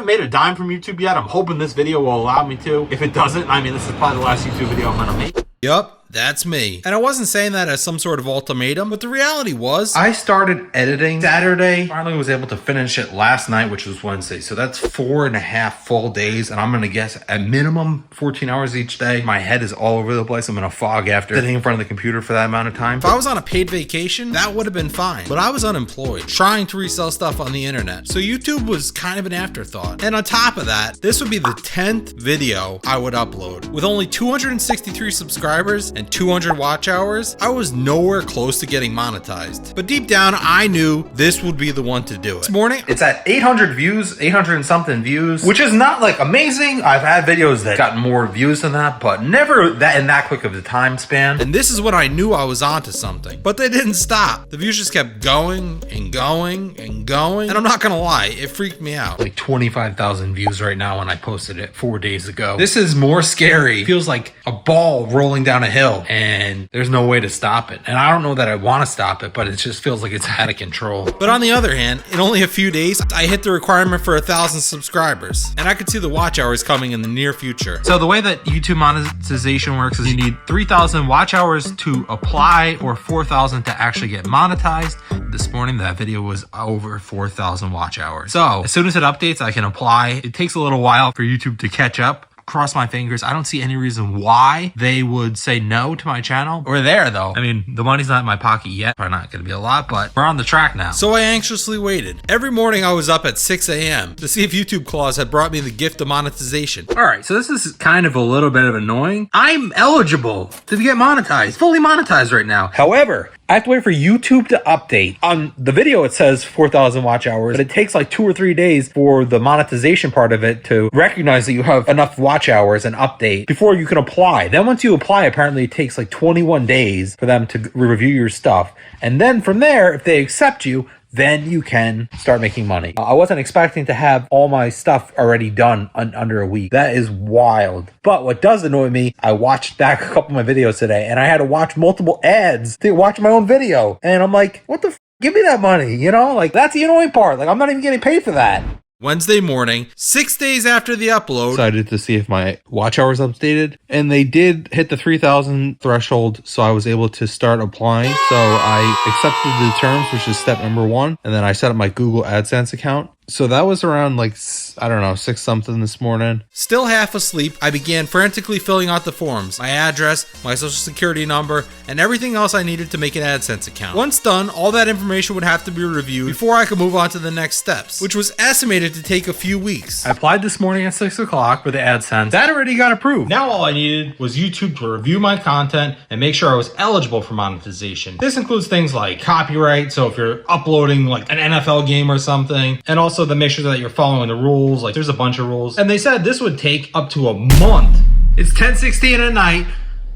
haven't made a dime from YouTube yet. I'm hoping this video will allow me to. If it doesn't, I mean, this is probably the last YouTube video I'm gonna make. Yup, that's me. And I wasn't saying that as some sort of ultimatum, but the reality was I started editing Saturday. Finally was able to finish it last night, which was Wednesday. So that's 4.5 full days. And I'm going to guess at minimum 14 hours each day. My head is all over the place. I'm in a fog after sitting in front of the computer for that amount of time. If I was on a paid vacation, that would have been fine. But I was unemployed, trying to resell stuff on the internet. So YouTube was kind of an afterthought. And on top of that, this would be the 10th video I would upload. With only 263 subscribers and 200 watch hours, I was nowhere close to getting monetized. But deep down, I knew this would be the one to do it. This morning, it's at 800 views, 800 and something views, which is not like amazing. I've had videos that got more views than that, but never that in that quick of a time span. And this is when I knew I was onto something. But they didn't stop. The views just kept going and going and going. And I'm not gonna lie, it freaked me out. Like 25,000 views right now when I posted it 4 days ago. This is more scary. It feels like a ball rolling down a hill and there's no way to stop it. And I don't know that I want to stop it, but it just feels like it's out of control. But on the other hand, in only a few days, I hit the requirement for 1,000 subscribers. And I could see the watch hours coming in the near future. So the way that YouTube monetization works is you need 3,000 watch hours to apply or 4,000 to actually get monetized. This morning, that video was over 4,000 watch hours. So as soon as it updates, I can apply. It takes a little while for YouTube to catch up. Cross my fingers. I don't see any reason why they would say no to my channel. We're there though. I mean, the money's not in my pocket yet. Probably not going to be a lot, but we're on the track now. So I anxiously waited. Every morning I was up at 6 a.m. to see if YouTube Claus had brought me the gift of monetization. All right, so this is kind of a little bit of annoying. I'm eligible to get monetized, fully monetized right now. However, I have to wait for YouTube to update. On the video, it says 4,000 watch hours, but it takes like 2 or 3 days for the monetization part of it to recognize that you have enough watch hours and update before you can apply. Then once you apply, apparently it takes like 21 days for them to review your stuff. And then from there, if they accept you, then you can start making money. I wasn't expecting to have all my stuff already done under a week. That is wild. But what does annoy me, I watched back a couple of my videos today and I had to watch multiple ads to watch my own video. And I'm like, what the f? Give me that money, you know? Like, that's the annoying part. Like, I'm not even getting paid for that. Wednesday morning, 6 days after the upload, decided to see if my watch hours updated, and they did hit the 3,000 threshold, so I was able to start applying. So I accepted the terms, which is step number 1, and then I set up my Google AdSense account. So that was around like, I don't know, 6 something this morning. Still half asleep, I began frantically filling out the forms, my address, my social security number, and everything else I needed to make an AdSense account. Once done, all that information would have to be reviewed before I could move on to the next steps, which was estimated to take a few weeks. I applied this morning at 6 o'clock for the AdSense. That already got approved. Now all I needed was YouTube to review my content and make sure I was eligible for monetization. This includes things like copyright, so if you're uploading like an NFL game or something, and also to make sure that you're following the rules. Like, there's a bunch of rules. And they said this would take up to a month. It's 10:16 at night.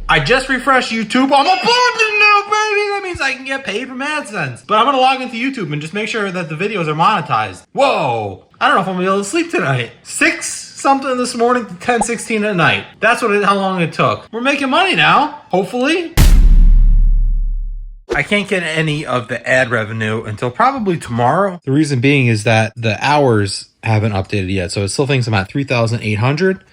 I just refreshed YouTube. I'm uploading now, baby. That means I can get paid from AdSense. But I'm gonna log into YouTube and just make sure that the videos are monetized. Whoa. I don't know if I'm gonna be able to sleep tonight. 6 something this morning to 10:16 at night. That's how long it took. We're making money now, hopefully. I can't get any of the ad revenue until probably tomorrow. The reason being is that the hours haven't updated yet. So it still thinks I'm at 3,800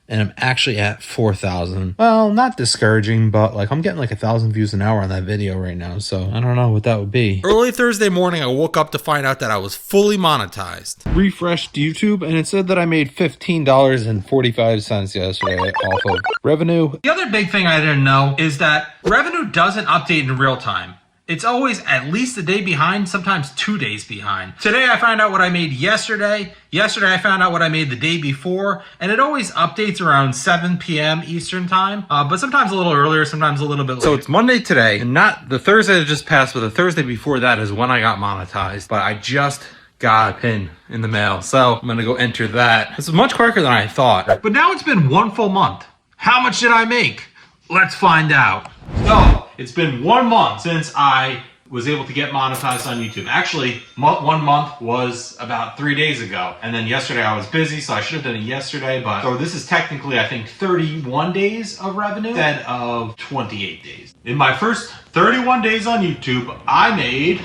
and I'm actually at 4,000. Well, not discouraging, but like I'm getting like 1,000 views an hour on that video right now. So I don't know what that would be. Early Thursday morning, I woke up to find out that I was fully monetized. Refreshed YouTube and it said that I made $15.45 yesterday off of revenue. The other big thing I didn't know is that revenue doesn't update in real time. It's always at least a day behind, sometimes 2 days behind. Today I found out what I made yesterday. Yesterday I found out what I made the day before, and it always updates around 7 p.m. Eastern time, but sometimes a little earlier, sometimes a little bit later. So it's Monday today, and not the Thursday that just passed, but the Thursday before that is when I got monetized. But I just got a pin in the mail, so I'm gonna go enter that. This is much quicker than I thought. But now it's been 1 full month. How much did I make? Let's find out. So, it's been 1 month since I was able to get monetized on YouTube. Actually, 1 month was about 3 days ago. And then yesterday I was busy, so I should have done it yesterday. But so this is technically, I think, 31 days of revenue instead of 28 days. In my first 31 days on YouTube, I made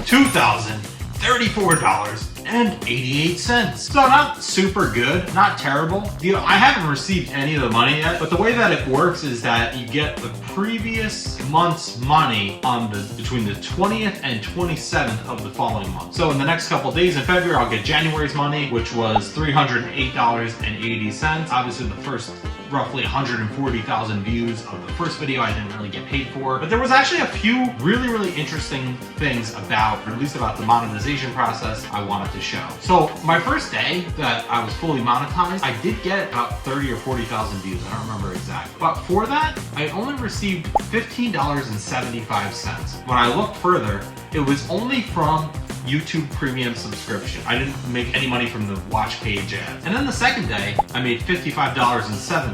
$2,034 $2.88. So not super good, not terrible. I haven't received any of the money yet, but the way that it works is that you get the previous month's money on between the 20th and 27th of the following month. So in the next couple of days in February, I'll get January's money, which was $308.80. Obviously the first roughly 140,000 views of the first video I didn't really get paid for, but there was actually a few really interesting things about, or at least about the monetization process I wanted to show. So my first day that I was fully monetized, I did get about 30 or 40,000 views. I don't remember exactly, but for that I only received $15.75. When I looked further, it was only from YouTube Premium subscription. I didn't make any money from the watch page ads. And then the second day, I made $55.07.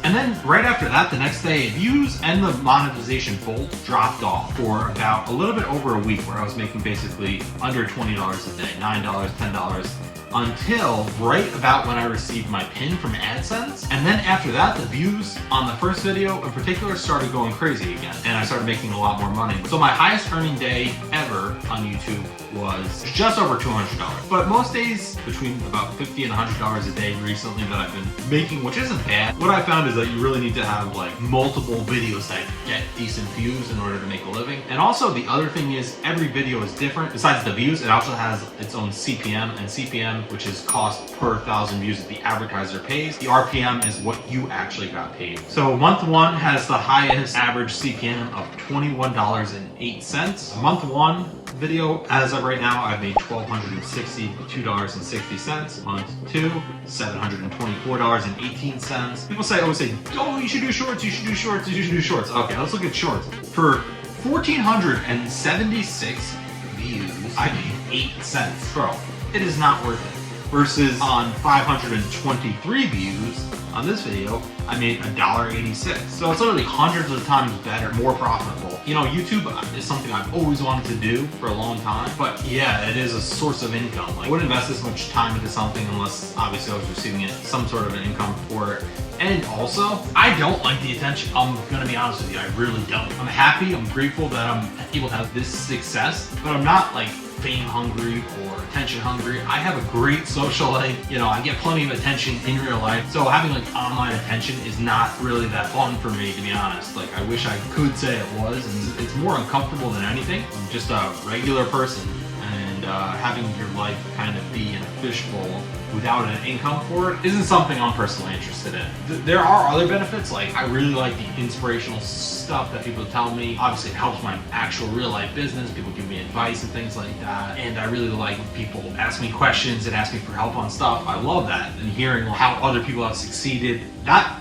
And then right after that, the next day, views and the monetization both dropped off for about a little bit over a week, where I was making basically under $20 a day, $9, $10, until right about when I received my pin from AdSense. And then after that, the views on the first video in particular started going crazy again, and I started making a lot more money. So my highest earning day ever on YouTube was just over $200. But most days between about $50 and $100 a day recently that I've been making, which isn't bad. What I found is that you really need to have like multiple videos that get decent views in order to make a living. And also the other thing is every video is different. Besides the views, it also has its own CPM, and CPM, which is cost per 1,000 views that the advertiser pays. The RPM is what you actually got paid. So month one has the highest average CPM of $21.08. Month one video, as of right now, I've made $1,262.60. Month two, $724.18. People always say, oh, you should do shorts, you should do shorts, you should do shorts. Okay, let's look at shorts. For 1,476 views, I made 8 cents. Bro, it is not worth it. Versus on 523 views on this video, I made $1.86. So it's literally hundreds of times better, more profitable. You know, YouTube is something I've always wanted to do for a long time, but yeah, it is a source of income. Like, I wouldn't invest this much time into something unless obviously I was receiving some sort of an income for it. And also, I don't like the attention. I'm gonna be honest with you, I really don't. I'm happy, I'm grateful that I'm able to have this success, but I'm not like fame hungry or attention hungry. I have a great social life. You know, I get plenty of attention in real life. So having like online attention is not really that fun for me, to be honest. Like, I wish I could say it was, and it's more uncomfortable than anything. I'm just a regular person, and having your life kind of be in a fishbowl without an income for it isn't something I'm personally interested in. There are other benefits, like I really like the inspirational stuff that people tell me. Obviously it helps my actual real life business. People give me advice and things like that. And I really like when people ask me questions and ask me for help on stuff. I love that. And hearing how other people have succeeded,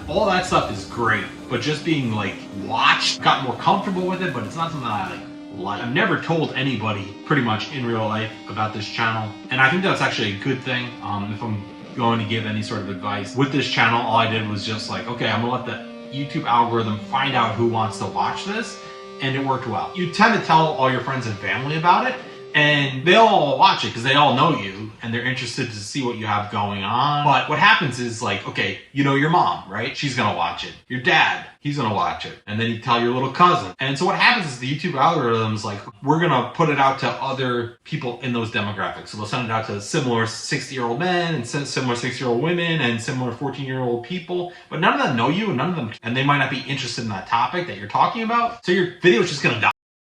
all that stuff is great. But just being like watched, got more comfortable with it, but it's not something I like. I've never told anybody pretty much in real life about this channel, and I think that's actually a good thing. If I'm going to give any sort of advice with this channel, all I did was just like, okay, I'm gonna let the YouTube algorithm find out who wants to watch this, and it worked well. You tend to tell all your friends and family about it, and they'll all watch it because they all know you and they're interested to see what you have going on. But what happens is, like, okay, you know your mom, right? She's gonna watch it. Your dad, he's gonna watch it. And then you tell your little cousin. And so what happens is the YouTube algorithm's like, we're gonna put it out to other people in those demographics. So they'll send it out to similar 60-year-old men and similar 60-year-old women and similar 14-year-old people. But none of them know you, and they might not be interested in that topic that you're talking about. So your video is just gonna die.